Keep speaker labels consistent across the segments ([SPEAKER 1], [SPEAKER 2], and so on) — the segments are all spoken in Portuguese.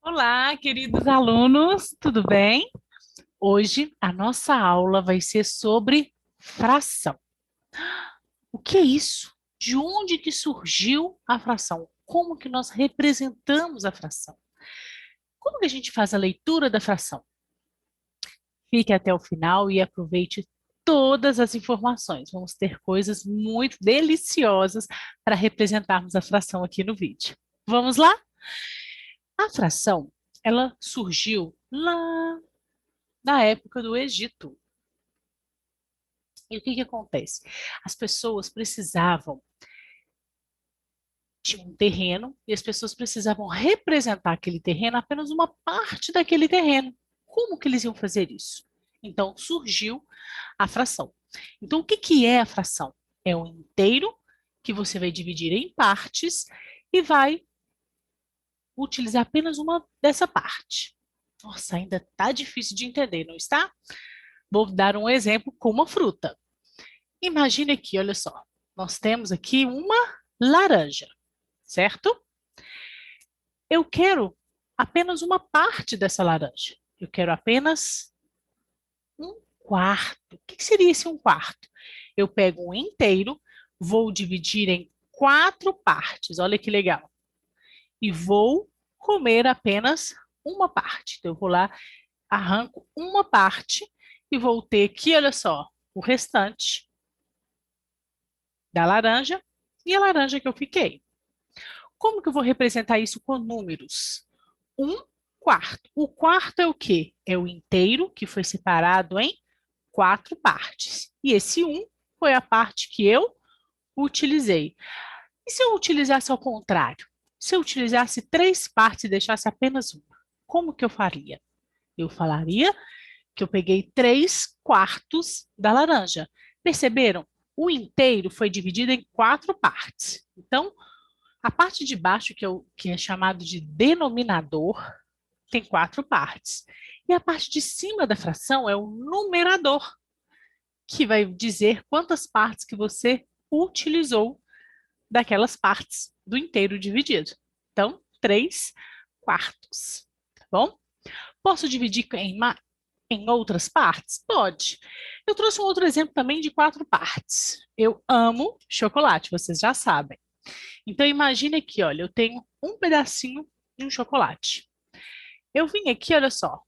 [SPEAKER 1] Olá, queridos alunos, tudo bem? Hoje a nossa aula vai ser sobre fração. O que é isso? De onde que surgiu a fração? Como que nós representamos a fração? Como que a gente faz a leitura da fração? Fique até o final e aproveite todas as informações. Vamos ter coisas muito deliciosas para representarmos a fração aqui no vídeo. Vamos lá? A fração, ela surgiu lá na época do Egito. E o que que acontece? As pessoas precisavam de um terreno e as pessoas precisavam representar aquele terreno, apenas uma parte daquele terreno. Como que eles iam fazer isso? Então surgiu a fração. Então o que que é a fração? É um inteiro que você vai dividir em partes e vai utilizar apenas uma dessa parte. Nossa, ainda está difícil de entender, não está? Vou dar um exemplo com uma fruta. Imagine aqui, olha só. Nós temos aqui uma laranja, certo? Eu quero apenas uma parte dessa laranja. Eu quero apenas um quarto. O que seria esse um quarto? Eu pego um inteiro, vou dividir em quatro partes. Olha que legal. E vou comer apenas uma parte. Então, eu vou lá, arranco uma parte e vou ter aqui, olha só, o restante da laranja e a laranja que eu fiquei. Como que eu vou representar isso com números? Um quarto. O quarto é o quê? É o inteiro que foi separado em quatro partes. E esse um foi a parte que eu utilizei. E se eu utilizasse ao contrário? Se eu utilizasse três partes e deixasse apenas uma, como que eu faria? Eu falaria que eu peguei três quartos da laranja. Perceberam? O inteiro foi dividido em quatro partes. Então, a parte de baixo, que é chamado de denominador, tem quatro partes. E a parte de cima da fração é o numerador, que vai dizer quantas partes que você utilizou daquelas partes do inteiro dividido. Então, três quartos, tá bom? Posso dividir em outras partes? Pode. Eu trouxe um outro exemplo também de quatro partes. Eu amo chocolate, vocês já sabem. Então, imagine aqui, olha, eu tenho um pedacinho de um chocolate. Eu vim aqui, olha só,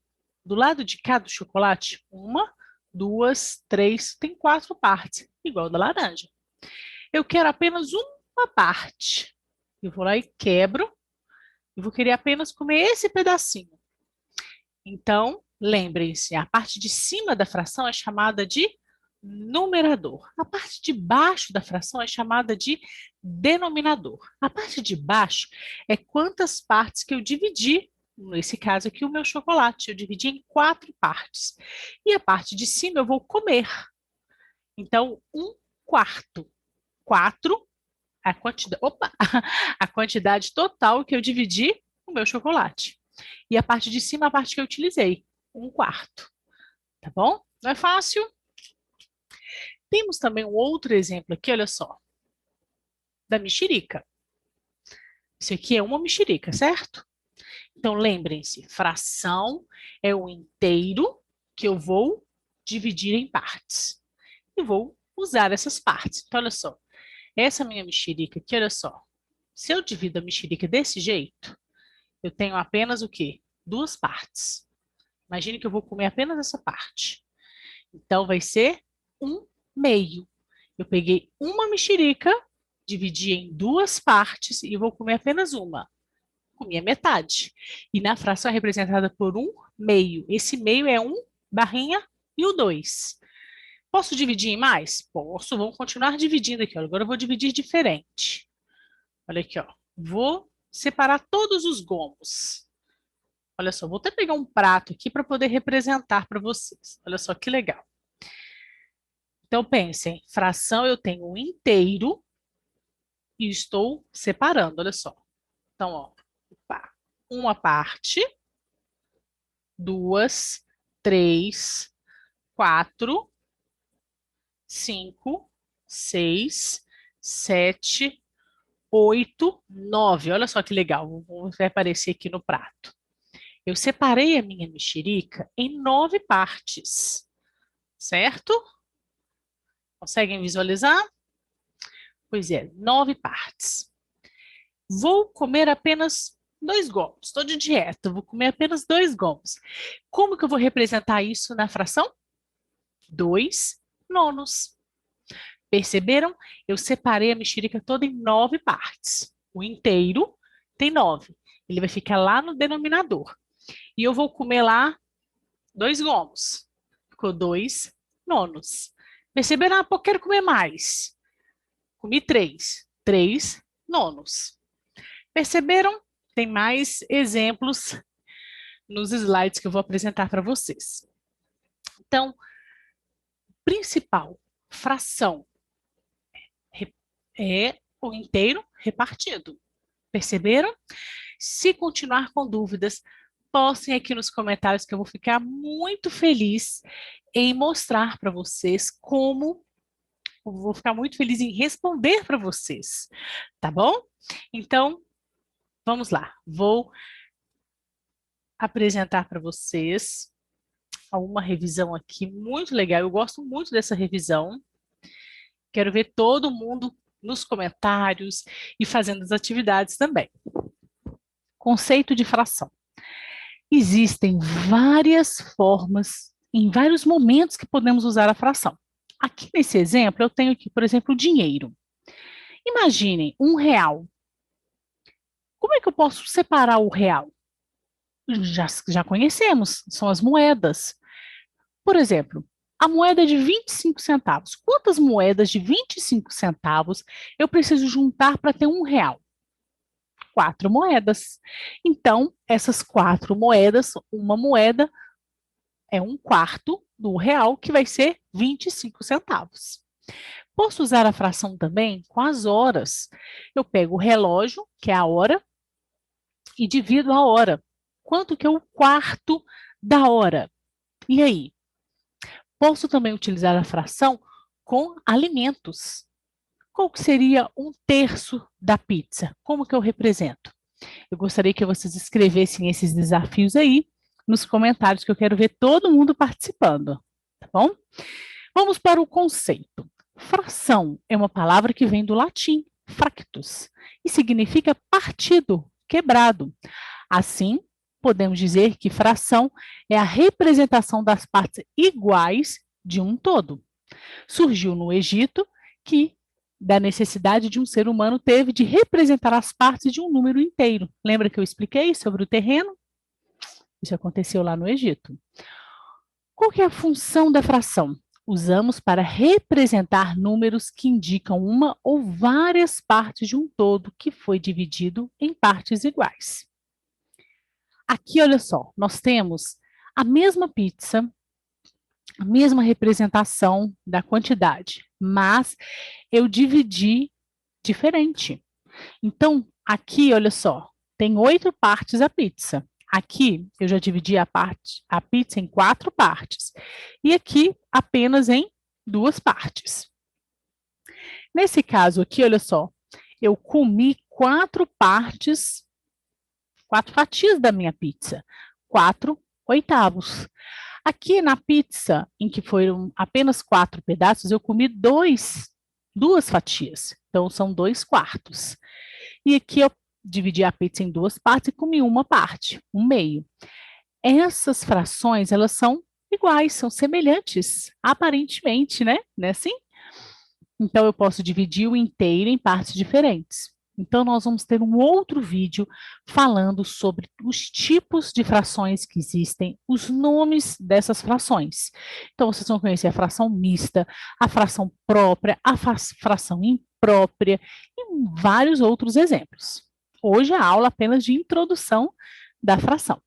[SPEAKER 1] do lado de cá do chocolate, uma, duas, três, tem quatro partes, igual da laranja. Eu quero apenas uma parte. Eu vou lá e quebro, e vou querer apenas comer esse pedacinho. Então, lembrem-se, a parte de cima da fração é chamada de numerador. A parte de baixo da fração é chamada de denominador. A parte de baixo é quantas partes que eu dividi, nesse caso aqui, o meu chocolate. Eu dividi em quatro partes. E a parte de cima eu vou comer. Então, um quarto. Quatro, a quantidade, opa, a quantidade total que eu dividi o meu chocolate. E a parte de cima, a parte que eu utilizei, um quarto. Tá bom? Não é fácil? Temos também um outro exemplo aqui, olha só, da mexerica. Isso aqui é uma mexerica, certo? Então, lembrem-se, fração é o inteiro que eu vou dividir em partes. E vou usar essas partes. Então, olha só, essa minha mexerica aqui, olha só. Se eu divido a mexerica desse jeito, eu tenho apenas o quê? Duas partes. Imagine que eu vou comer apenas essa parte. Então, vai ser um meio. Eu peguei uma mexerica, dividi em duas partes e vou comer apenas uma. Comi a metade. E na fração é representada por um meio. Esse meio é um barrinha e o dois. Posso dividir em mais? Posso. Vamos continuar dividindo aqui. Agora eu vou dividir diferente. Olha aqui, ó. Vou separar todos os gomos. Olha só, vou até pegar um prato aqui para poder representar para vocês. Olha só que legal. Então, pensem, fração eu tenho um inteiro e estou separando, olha só. Então, ó, uma parte, duas, três, quatro, cinco, seis, sete, oito, nove. Olha só que legal, vai aparecer aqui no prato. Eu separei a minha mexerica em 9 partes, certo? Conseguem visualizar? Pois é, 9 partes. Vou comer apenas 2 gomos. Estou de dieta, vou comer apenas 2 gomos. Como que eu vou representar isso na fração? 2 nonos. Perceberam? Eu separei a mexerica toda em 9 partes. O inteiro tem 9. Ele vai ficar lá no denominador. E eu vou comer lá 2 gomos. Ficou 2 nonos. Perceberam? Ah, pô, quero comer mais. Comi 3. 3 nonos. Perceberam? Tem mais exemplos nos slides que eu vou apresentar para vocês. Então, principal fração é o inteiro repartido. Perceberam? Se continuar com dúvidas, postem aqui nos comentários que eu vou ficar muito feliz em mostrar para vocês como, eu vou ficar muito feliz em responder para vocês, tá bom? Então, vamos lá. Vou apresentar para vocês uma revisão aqui muito legal. Eu gosto muito dessa revisão. Quero ver todo mundo nos comentários e fazendo as atividades também. Conceito de fração. Existem várias formas, em vários momentos que podemos usar a fração. Aqui nesse exemplo, eu tenho aqui, por exemplo, o dinheiro. Imaginem, R$ 1. Como é que eu posso separar o real? Já conhecemos, são as moedas. Por exemplo, a moeda de 25 centavos. Quantas moedas de 25 centavos eu preciso juntar para ter R$ 1? 4 moedas. Então, essas 4 moedas, uma moeda é 1/4 do real, que vai ser 25 centavos. Posso usar a fração também com as horas. Eu pego o relógio, que é a hora, e divido a hora. Quanto que é o quarto da hora? E aí? Posso também utilizar a fração com alimentos. Qual que seria 1/3 da pizza? Como que eu represento? Eu gostaria que vocês escrevessem esses desafios aí nos comentários, que eu quero ver todo mundo participando, tá bom? Vamos para o conceito. Fração é uma palavra que vem do latim, fractus, e significa partido, quebrado. Assim, podemos dizer que fração é a representação das partes iguais de um todo. Surgiu no Egito, que da necessidade de um ser humano teve de representar as partes de um número inteiro. Lembra que eu expliquei sobre o terreno? Isso aconteceu lá no Egito. Qual que é a função da fração? Usamos para representar números que indicam uma ou várias partes de um todo que foi dividido em partes iguais. Aqui, olha só, nós temos a mesma pizza, a mesma representação da quantidade, mas eu dividi diferente. Então, aqui, olha só, tem 8 partes a pizza. Aqui, eu já dividi a pizza em 4 partes. E aqui, apenas em 2 partes. Nesse caso aqui, olha só, eu comi 4 partes, 4 fatias da minha pizza, 4/8. Aqui na pizza, em que foram apenas 4 pedaços, eu comi 2 fatias. Então, são 2/4. E aqui eu dividi a pizza em 2 partes e comi uma parte, 1/2. Essas frações, elas são iguais, são semelhantes, aparentemente, né? Não é assim? Então, eu posso dividir o inteiro em partes diferentes. Então, nós vamos ter um outro vídeo falando sobre os tipos de frações que existem, os nomes dessas frações. Então, vocês vão conhecer a fração mista, a fração própria, a fração imprópria e vários outros exemplos. Hoje a aula é apenas de introdução da fração.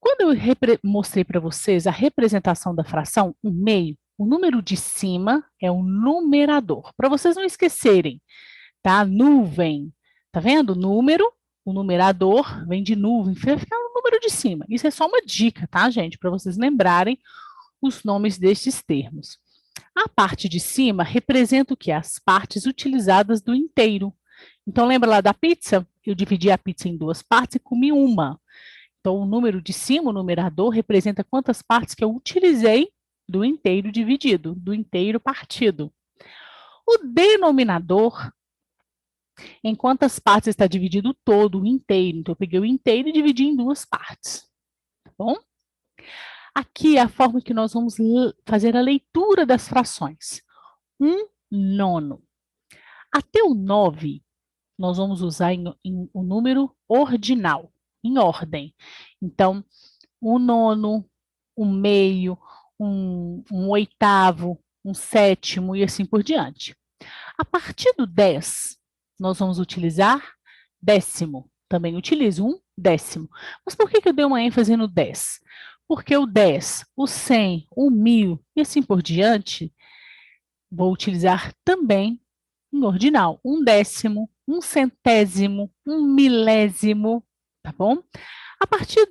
[SPEAKER 1] Quando eu mostrei para vocês a representação da fração 1/2, o número de cima é o numerador. Para vocês não esquecerem, tá? Nuvem, tá vendo? Número, o numerador vem de nuvem, vai ficar o número de cima. Isso é só uma dica, tá, gente? Para vocês lembrarem os nomes destes termos. A parte de cima representa o que? As partes utilizadas do inteiro. Então, lembra lá da pizza? Eu dividi a pizza em 2 partes e comi uma. Então, o número de cima, o numerador, representa quantas partes que eu utilizei do inteiro dividido, do inteiro partido. O denominador, em quantas partes está dividido o todo, o inteiro. Então, eu peguei o inteiro e dividi em duas partes. Tá bom? Aqui é a forma que nós vamos fazer a leitura das frações. 1/9. Até o 9, nós vamos usar o número ordinal, em ordem. Então, 1/9, 1/2, 1/8, 1/7 e assim por diante. A partir do 10, nós vamos utilizar décimo. Também utilizo 1/10. Mas por que eu dei uma ênfase no 10? Porque o 10, o 100, o 1000 e assim por diante, vou utilizar também em ordinal. 1/10, 1/100, 1/1000, tá bom? A partir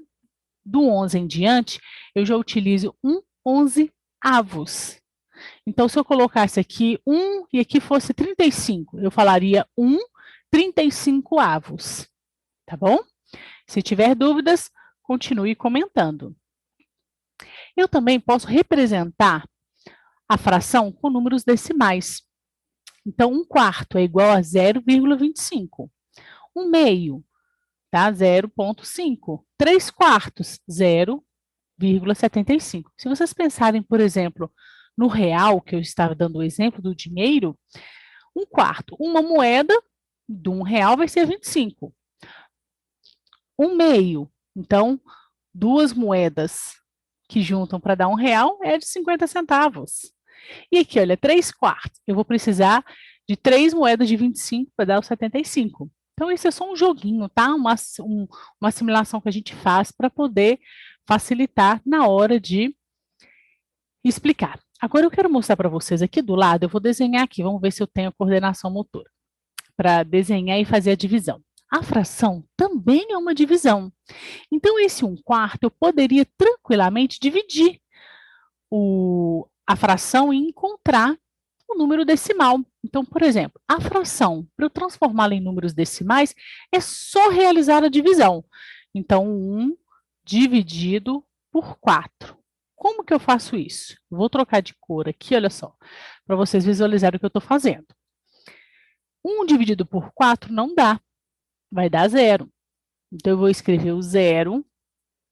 [SPEAKER 1] do 11 em diante, eu já utilizo 1/11. Então, se eu colocasse aqui 1 e aqui fosse 35, eu falaria 1/35. Tá bom? Se tiver dúvidas, continue comentando. Eu também posso representar a fração com números decimais. Então, 1/4 é igual a 0,25. 1/2, tá? 0,5. 3/4, 0,75. Se vocês pensarem, por exemplo, no real, que eu estava dando o exemplo do dinheiro, 1/4, uma moeda de R$ 1 vai ser 25. 1/2, então, duas moedas que juntam para dar R$ 1 é de 50 centavos. E aqui, olha, 3/4. Eu vou precisar de 3 moedas de 25 para dar os 75. Então, esse é só um joguinho, tá? Uma assimilação que a gente faz para poder facilitar na hora de explicar. Agora, eu quero mostrar para vocês aqui do lado, eu vou desenhar aqui, vamos ver se eu tenho coordenação motora, para desenhar e fazer a divisão. A fração também é uma divisão. Então, esse 1/4 eu poderia tranquilamente dividir a fração e encontrar o número decimal. Então, por exemplo, a fração, para eu transformá-la em números decimais, é só realizar a divisão. Então, 1 dividido por 4. Como que eu faço isso? Vou trocar de cor aqui, olha só, para vocês visualizarem o que eu estou fazendo. 1 dividido por 4 não dá, vai dar 0. Então, eu vou escrever o 0,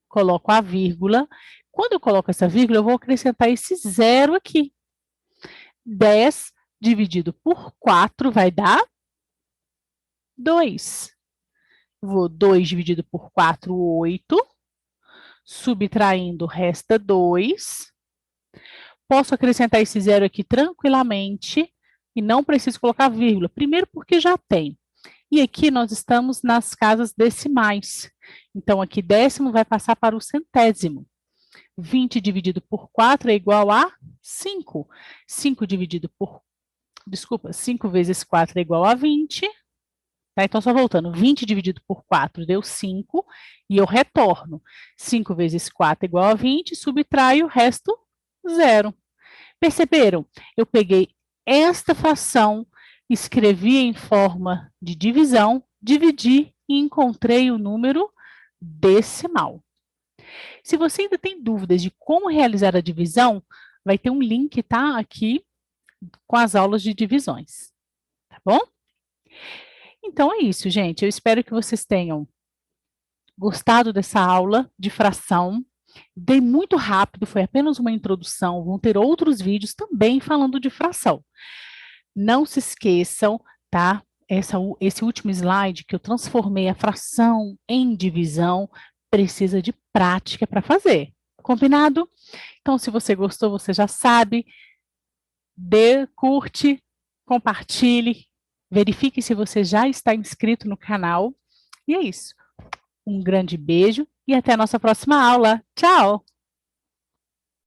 [SPEAKER 1] coloco a vírgula. Quando eu coloco essa vírgula, eu vou acrescentar esse 0 aqui. 10 dividido por 4 vai dar 2. Vou 2 dividido por 4, 8. Subtraindo, resta 2. Posso acrescentar esse 0 aqui tranquilamente e não preciso colocar vírgula. Primeiro porque já tem. E aqui nós estamos nas casas decimais. Então, aqui décimo vai passar para o centésimo. 20 dividido por 4 é igual a 5. 5 vezes 4 é igual a 20. Tá? Então, só voltando, 20 dividido por 4 deu 5, e eu retorno. 5 vezes 4 é igual a 20, subtraio, o resto, 0. Perceberam? Eu peguei esta fração, escrevi em forma de divisão, dividi e encontrei o número decimal. Se você ainda tem dúvidas de como realizar a divisão, vai ter um link, tá? Aqui com as aulas de divisões. Tá bom? Então é isso, gente. Eu espero que vocês tenham gostado dessa aula de fração. Dei muito rápido, foi apenas uma introdução. Vão ter outros vídeos também falando de fração. Não se esqueçam, tá? Esse último slide que eu transformei a fração em divisão, precisa de prática para fazer. Combinado? Então, se você gostou, você já sabe. Curte, compartilhe, verifique se você já está inscrito no canal. E é isso. Um grande beijo e até a nossa próxima aula. Tchau!